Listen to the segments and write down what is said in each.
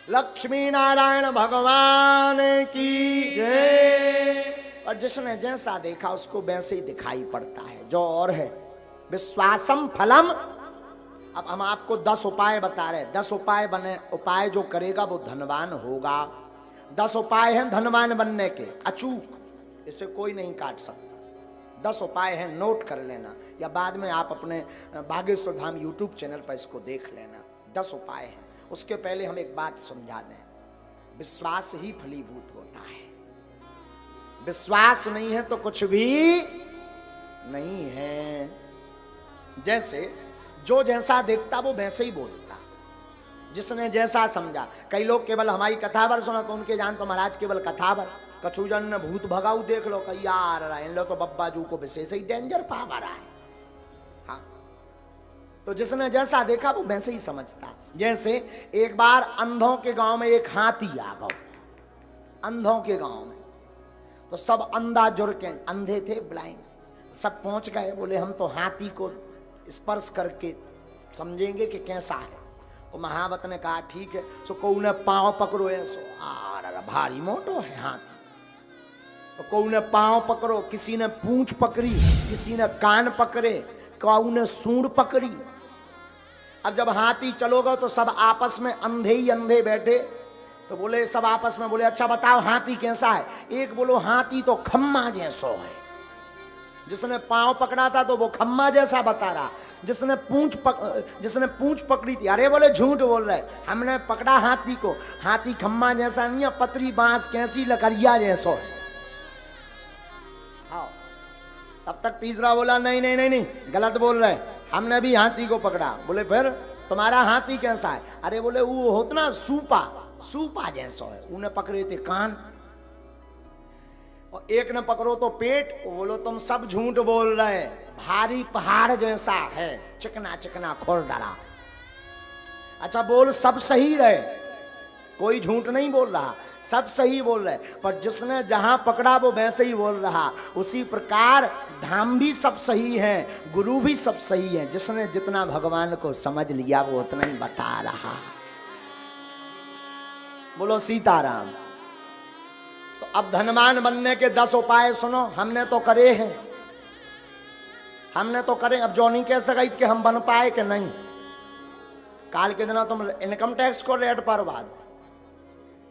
लक्ष्मी नारायण भगवान की जय। और जिसने जैसा देखा उसको वैसे ही दिखाई पड़ता है, जो और है विश्वासम फलम। अब हम आपको 10 उपाय बता रहे, 10 उपाय बने, उपाय जो करेगा वो धनवान होगा। 10 उपाय हैं धनवान बनने के, अचूक, इसे कोई नहीं काट सकता। 10 उपाय हैं, नोट कर लेना, या बाद में आप अपने बागेश्वर धाम यूट्यूब चैनल पर इसको देख लेना। 10 उपाय हैं। उसके पहले हम एक बात समझा दें, विश्वास ही फलीभूत होता है। विश्वास नहीं है तो कुछ भी नहीं है। जैसे जो जैसा देखता वो वैसे ही बोलता, जिसने जैसा समझा। कई लोग केवल हमारी कथावर सुना तो उनके जान तो महाराज केवल कथावर, कछुजन ने भूत भगाऊ देख लो, कही यार इन लो तो बब्बा जू को विशेष ही डेंजर पावर है। हाँ, तो जिसने जैसा देखा वो वैसे ही समझता। जैसे एक बार अंधों के गांव में एक हाथी आ गया, अंधों के गांव में, तो सब अंधा जुड़ के, अंधे थे ब्लाइंड, सब पहुंच गए। बोले हम तो हाथी को स्पर्श करके समझेंगे कि कैसा है। तो महावत ने कहा ठीक है। सो को ने पांव पकड़ो, ऐसो भारी मोटो है हाथी। तो को ने पांव पकड़ो, किसी ने पूंछ पकड़ी, किसी ने कान पकड़े, काऊ ने सूंड पकड़ी। अब जब हाथी चलोगे तो सब आपस में अंधे ही अंधे बैठे, तो बोले सब आपस में बोले अच्छा बताओ हाथी कैसा है। एक बोलो हाथी तो खम्मा जैसो है। जिसने पांव पकड़ा था तो वो खम्मा जैसा बता रहा, जिसने पूंछ पकड़ी थी, अरे बोले झूठ बोल रहे, हमने पकड़ा हाथी को, हाथी खम्मा जैसा नहीं है, पतरी बांस कैसी लकड़िया जैसो है। हाँ, तब तक तीसरा बोला नहीं नहीं नहीं नहीं, गलत बोल रहे, हमने भी हाथी को पकड़ा। बोले फिर तुम्हारा हाथी कैसा है। अरे बोले वो होता ना सूपा, सूपा जैसो है। उन्हें पकड़े थे कान, और एक ने पकड़ो तो पेट। बोलो तुम सब झूठ बोल रहे, भारी पहाड़ जैसा है, चिकना चिकना खुरदरा। अच्छा बोल सब सही रहे, कोई झूठ नहीं बोल रहा, सब सही बोल रहे, पर जिसने जहां पकड़ा वो वैसे ही बोल रहा। उसी प्रकार धाम भी सब सही है, गुरु भी सब सही है। जिसने जितना भगवान को समझ लिया वो उतना ही बता रहा। बोलो सीताराम। तो अब धनवान बनने के 10 उपाय सुनो, हमने तो करे हैं, हमने तो करे। अब जो नहीं कह सका कि हम बन पाए कि नहीं। काल के दिन तुम इनकम टैक्स को रेट पर बाद,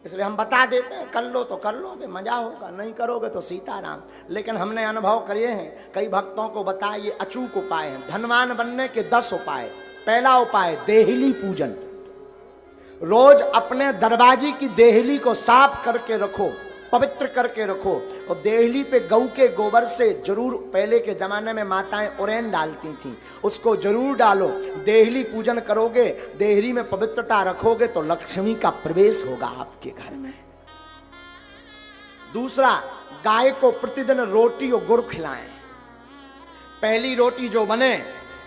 इसलिए हम बता देते हैं, कर लो तो कर लोगे, मजा होगा, नहीं करोगे तो सीताराम। लेकिन हमने अनुभव करे हैं, कई भक्तों को बताए, ये अचूक उपाय हैं धनवान बनने के 10 उपाय। पहला उपाय देहली पूजन। रोज अपने दरवाजे की देहली को साफ करके रखो, पवित्र करके रखो। और देहली पे गऊ के गोबर से जरूर, पहले के जमाने में माताएं उरेन डालती थी, उसको जरूर डालो। देहली पूजन करोगे, देहली में पवित्रता रखोगे तो लक्ष्मी का प्रवेश होगा आपके घर में। दूसरा, गाय को प्रतिदिन रोटी और गुड़ खिलाएं। पहली रोटी जो बने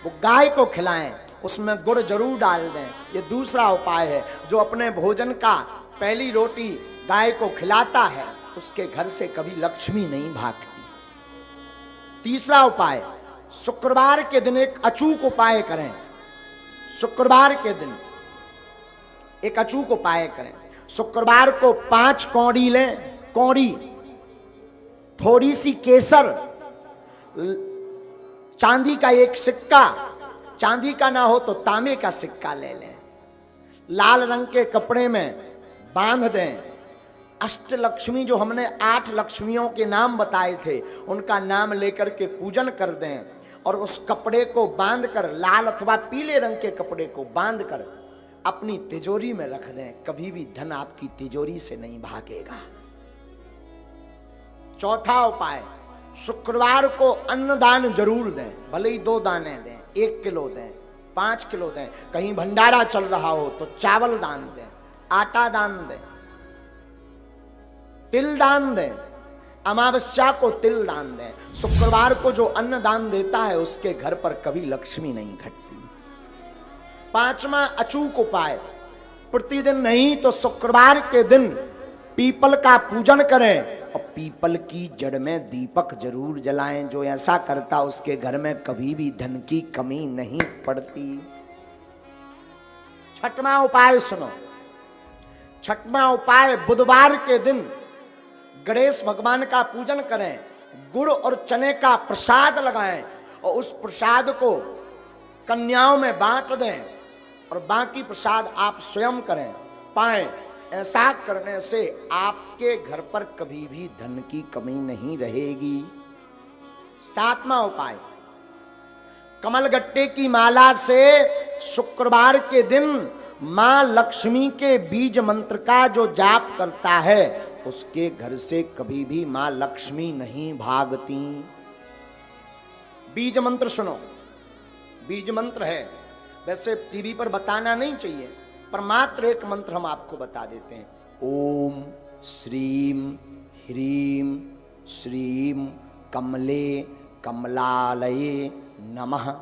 वो गाय को खिलाएं, उसमें गुड़ जरूर डाल दें। ये दूसरा उपाय है। जो अपने भोजन का पहली रोटी गाय को खिलाता है उसके घर से कभी लक्ष्मी नहीं भागती। तीसरा उपाय, शुक्रवार के दिन एक अचूक उपाय करें। शुक्रवार के दिन एक अचूक उपाय करें। शुक्रवार को 5 कौड़ी लें, कौड़ी, थोड़ी सी केसर, चांदी का एक सिक्का, चांदी का ना हो तो तांबे का सिक्का ले लें, लाल रंग के कपड़े में बांध दें। अष्टलक्ष्मी जो हमने 8 लक्ष्मियों के नाम बताए थे उनका नाम लेकर के पूजन कर दें, और उस कपड़े को बांधकर, लाल अथवा पीले रंग के कपड़े को बांधकर अपनी तिजोरी में रख दें। कभी भी धन आपकी तिजोरी से नहीं भागेगा। चौथा उपाय, शुक्रवार को अन्नदान जरूर दें, भले ही 2 दाने दें, 1 किलो दें, 5 किलो दें। कहीं भंडारा चल रहा हो तो चावल दान दें, आटा दान दें, तिल दान दें, अमावस्या को तिल दान दें। शुक्रवार को जो अन्न दान देता है उसके घर पर कभी लक्ष्मी नहीं घटती। 5वां अचूक उपाय, प्रतिदिन नहीं तो शुक्रवार के दिन पीपल का पूजन करें और पीपल की जड़ में दीपक जरूर जलाएं। जो ऐसा करता उसके घर में कभी भी धन की कमी नहीं पड़ती। 6वां उपाय सुनो, छठवां उपाय, बुधवार के दिन गणेश भगवान का पूजन करें, गुड़ और चने का प्रसाद लगाएं और उस प्रसाद को कन्याओं में बांट दें और बाकी प्रसाद आप स्वयं करें पाएं। ऐसा करने से आपके घर पर कभी भी धन की कमी नहीं रहेगी। सातवां उपाय, कमलगट्टे की माला से शुक्रवार के दिन मां लक्ष्मी के बीज मंत्र का जो जाप करता है उसके घर से कभी भी मां लक्ष्मी नहीं भागती। बीज मंत्र सुनो, बीज मंत्र है, वैसे टीवी पर बताना नहीं चाहिए, पर मात्र एक मंत्र हम आपको बता देते हैं। ओम श्रीम ह्रीम श्रीम कमले कमलालये नमः।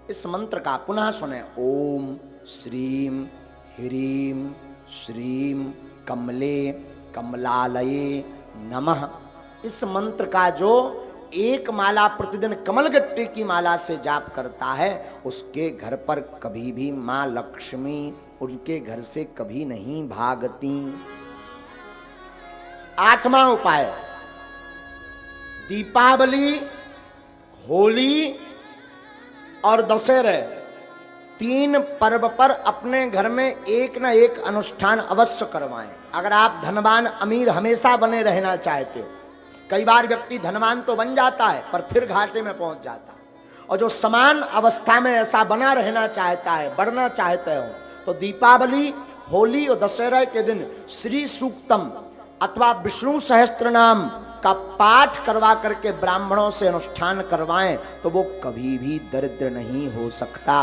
इस मंत्र का पुनः सुने। ओम श्रीम ह्रीम श्रीम कमले कमलालये नमः। इस मंत्र का जो एक माला प्रतिदिन कमलगट्टे की माला से जाप करता है उसके घर पर कभी भी मां लक्ष्मी उनके घर से कभी नहीं भागती। आठवां उपाय, दीपावली, होली और दशहरे, तीन पर्व पर अपने घर में एक ना एक अनुष्ठान अवश्य करवाएं। अगर आप धनवान अमीर हमेशा बने रहना चाहते हो, कई बार व्यक्ति धनवान तो बन जाता है पर फिर घाटे में पहुंच जाता है, और जो समान अवस्था में ऐसा बना रहना चाहता है, बढ़ना चाहते हो, तो दीपावली, होली और दशहरा के दिन श्री सूक्तम अथवा विष्णु सहस्त्र नाम का पाठ करवा करके ब्राह्मणों से अनुष्ठान करवाएं तो वो कभी भी दरिद्र नहीं हो सकता।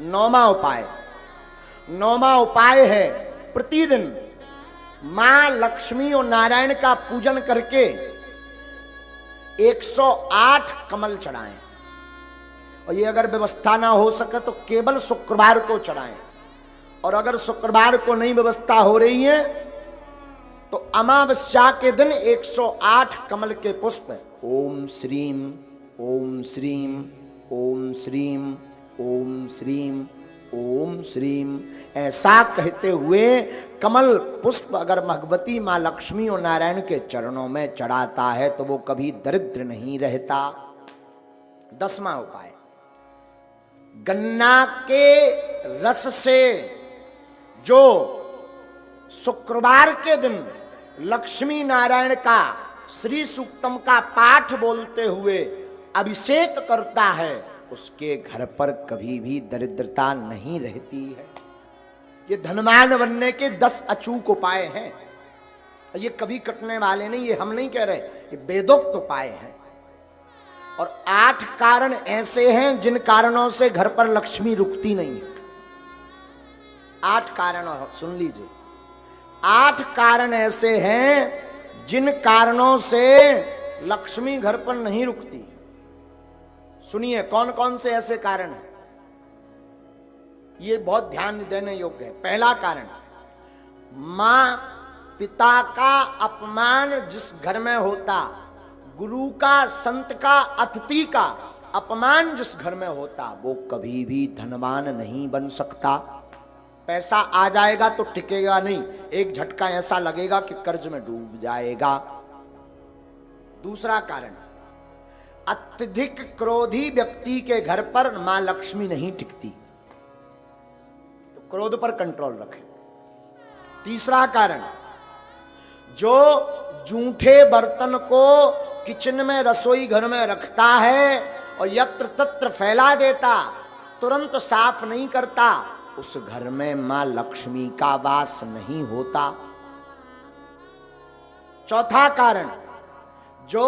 नौवां उपाय है प्रतिदिन मां लक्ष्मी और नारायण का पूजन करके 108 कमल चढ़ाएं, और ये अगर व्यवस्था ना हो सके तो केवल शुक्रवार को चढ़ाएं, और अगर शुक्रवार को नहीं व्यवस्था हो रही है तो अमावस्या के दिन 108 कमल के पुष्प ओम श्रीम ओम श्रीम ओम श्रीम ओम श्रीम ओम श्रीम ऐसा कहते हुए कमल पुष्प अगर भगवती मां लक्ष्मी और नारायण के चरणों में चढ़ाता है तो वो कभी दरिद्र नहीं रहता। 10वां उपाय, गन्ना के रस से जो शुक्रवार के दिन लक्ष्मी नारायण का श्री सूक्तम का पाठ बोलते हुए अभिषेक करता है उसके घर पर कभी भी दरिद्रता नहीं रहती है। ये धनवान बनने के 10 अचूक उपाय हैं, ये कभी कटने वाले नहीं, ये हम नहीं कह रहे, ये वेदोक्त उपाय हैं। और 8 कारण ऐसे हैं जिन कारणों से घर पर लक्ष्मी रुकती नहीं है। 8 कारण सुन लीजिए, 8 कारण ऐसे हैं जिन कारणों से लक्ष्मी घर पर नहीं रुकती। सुनिए कौन कौन से ऐसे कारण हैं, ये बहुत ध्यान देने योग्य है। पहला कारण, मां पिता का अपमान जिस घर में होता, गुरु का, संत का, अतिथि का अपमान जिस घर में होता, वो कभी भी धनवान नहीं बन सकता। पैसा आ जाएगा तो टिकेगा नहीं, एक झटका ऐसा लगेगा कि कर्ज में डूब जाएगा। दूसरा कारण, अत्यधिक क्रोधी व्यक्ति के घर पर मां लक्ष्मी नहीं टिकती, तो क्रोध पर कंट्रोल रखें। तीसरा कारण, जो जूठे बर्तन को किचन में, रसोई घर में रखता है और यत्र तत्र फैला देता, तुरंत साफ नहीं करता, उस घर में मां लक्ष्मी का वास नहीं होता। चौथा कारण, जो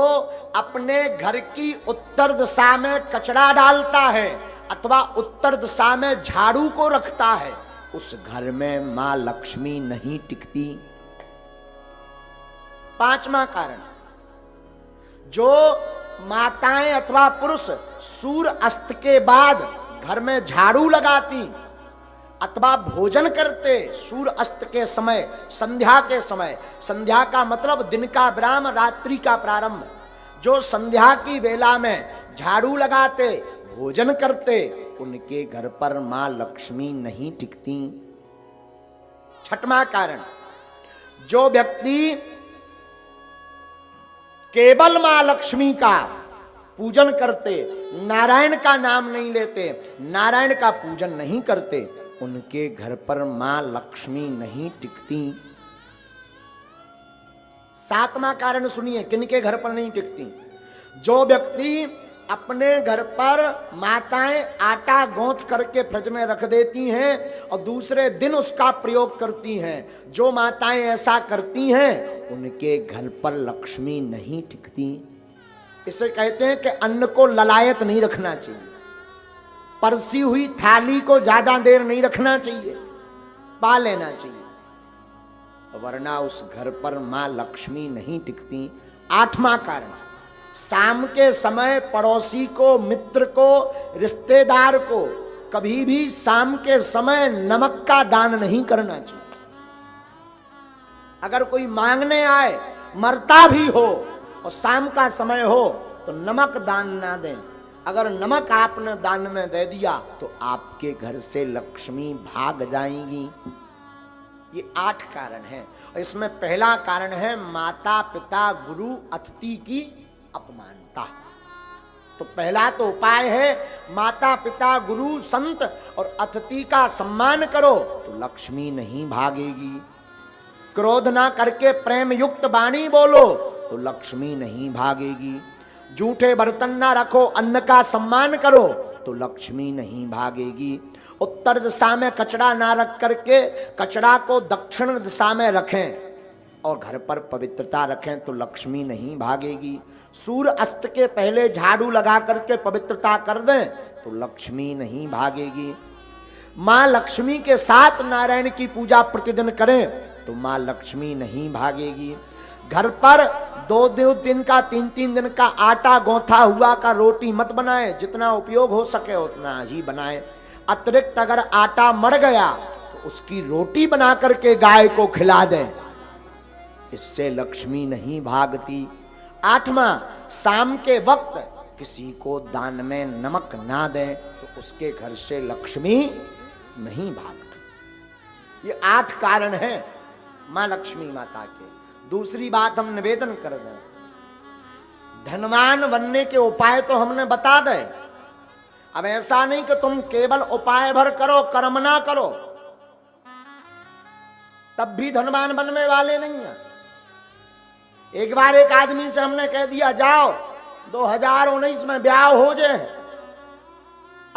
अपने घर की उत्तर दिशा में कचरा डालता है अथवा उत्तर दिशा में झाड़ू को रखता है, उस घर में मां लक्ष्मी नहीं टिकती। पांचवा कारण, जो माताएं अथवा पुरुष सूर्य अस्त के बाद घर में झाड़ू लगाती अथवा भोजन करते सूर्य अस्त के समय, संध्या के समय, संध्या का मतलब दिन का विराम, रात्रि का प्रारंभ, जो संध्या की वेला में झाड़ू लगाते, भोजन करते, उनके घर पर मां लक्ष्मी नहीं टिकती। छठवां कारण, जो व्यक्ति केवल मां लक्ष्मी का पूजन करते, नारायण का नाम नहीं लेते, नारायण का पूजन नहीं करते, उनके घर पर मां लक्ष्मी नहीं टिकती। सातवां कारण सुनिए, किनके घर पर नहीं टिकती? जो व्यक्ति अपने घर पर माताएं आटा गूंथ करके फ्रिज में रख देती हैं और दूसरे दिन उसका प्रयोग करती हैं, जो माताएं ऐसा करती हैं उनके घर पर लक्ष्मी नहीं टिकती। इसे कहते हैं कि अन्न को ललायत नहीं रखना चाहिए, परसी हुई थाली को ज्यादा देर नहीं रखना चाहिए, पा लेना चाहिए, वरना उस घर पर मां लक्ष्मी नहीं टिकती। आठवां कारण, शाम के समय पड़ोसी को, मित्र को, रिश्तेदार को कभी भी शाम के समय नमक का दान नहीं करना चाहिए। अगर कोई मांगने आए, मरता भी हो और शाम का समय हो तो नमक दान ना दें। अगर नमक आपने दान में दे दिया तो आपके घर से लक्ष्मी भाग जाएंगी। ये 8 कारण हैं। और इसमें पहला कारण है माता पिता गुरु अतिथि की अपमानता। तो पहला तो उपाय है माता पिता गुरु संत और अतिथि का सम्मान करो तो लक्ष्मी नहीं भागेगी। क्रोध ना करके प्रेम युक्त वाणी बोलो तो लक्ष्मी नहीं भागेगी। झूठे बर्तन ना रखो, अन्न का सम्मान करो तो लक्ष्मी नहीं भागेगी। उत्तर दिशा में कचरा ना रख करके कचरा को दक्षिण दिशा में रखें और घर पर पवित्रता रखें तो लक्ष्मी नहीं भागेगी। सूर्य अस्त के पहले झाड़ू लगा करके पवित्रता कर दें तो लक्ष्मी नहीं भागेगी। मां लक्ष्मी के साथ नारायण की पूजा प्रतिदिन करें तो मां लक्ष्मी नहीं भागेगी। घर पर 2 दिन का 3 दिन का आटा गौथा हुआ का रोटी मत बनाएं, जितना उपयोग हो सके उतना ही बनाएं। अतिरिक्त अगर आटा मर गया तो उसकी रोटी बना करके गाय को खिला दें, इससे लक्ष्मी नहीं भागती। 8वां, शाम के वक्त किसी को दान में नमक ना दें तो उसके घर से लक्ष्मी नहीं भागती। ये 8 कारण हैं मां लक्ष्मी माता के। दूसरी बात हम निवेदन कर दें, धनवान बनने के उपाय तो हमने बता दे। अब ऐसा नहीं कि तुम केवल उपाय भर करो, कर्म ना करो, तब भी धनवान बनने वाले नहीं है। एक बार एक आदमी से हमने कह दिया जाओ 2019 में ब्याह हो जाए,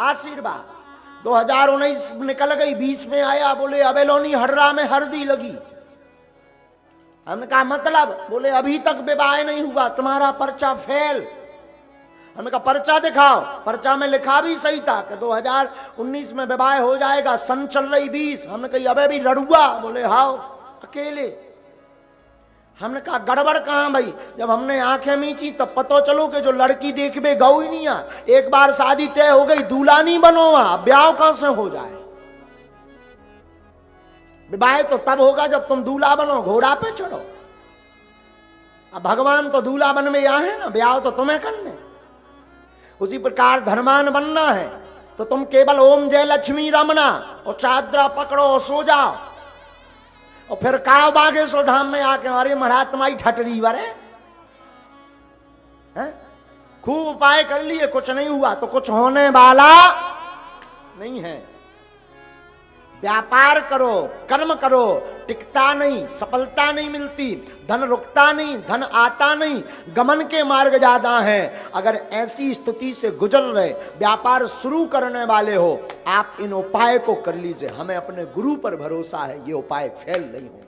आशीर्वाद। 2019 निकल गई, 20 में आया, बोले अबेलोनी हर्रा में हरदी लगी। हमने कहा मतलब? बोले अभी तक विवाह नहीं हुआ, तुम्हारा पर्चा फेल। हमने कहा पर्चा दिखाओ। पर्चा में लिखा भी सही था कि 2019 में विवाह हो जाएगा, सन चल रही 20। हमने कहा अबे भी लड़ुआ? बोले हाओ अकेले। हमने कहा गड़बड़ कहां भाई? जब हमने आंखें मींची तब पता चलो कि जो लड़की देखबे गौ ही नहीं आ। एक बार शादी तय हो गई, दूल्हा नहीं बनो, ब्याह कहां से हो जाए? विवाह तो तब होगा जब तुम दूल्हा बनो, घोड़ा पे चढ़ो। अब भगवान तो दूल्हा बन में यहाँ है ना, ब्याह तो तुम्हें करने। उसी प्रकार धनवान बनना है तो तुम केवल ओम जय लक्ष्मी रमना और चादरा पकड़ो और सो जाओ और फिर काव बागेश्वर धाम में आके अरे महाराज तुम्हारी ठटरी वरे खूब उपाय कर लिए, कुछ नहीं हुआ तो कुछ होने वाला नहीं है। व्यापार करो, कर्म करो, टिकता नहीं, सफलता नहीं मिलती, धन रुकता नहीं, धन आता नहीं, गमन के मार्ग ज्यादा हैं। अगर ऐसी स्थिति से गुजर रहे, व्यापार शुरू करने वाले हो, आप इन उपाय को कर लीजिए। हमें अपने गुरु पर भरोसा है, ये उपाय फेल नहीं होंगे।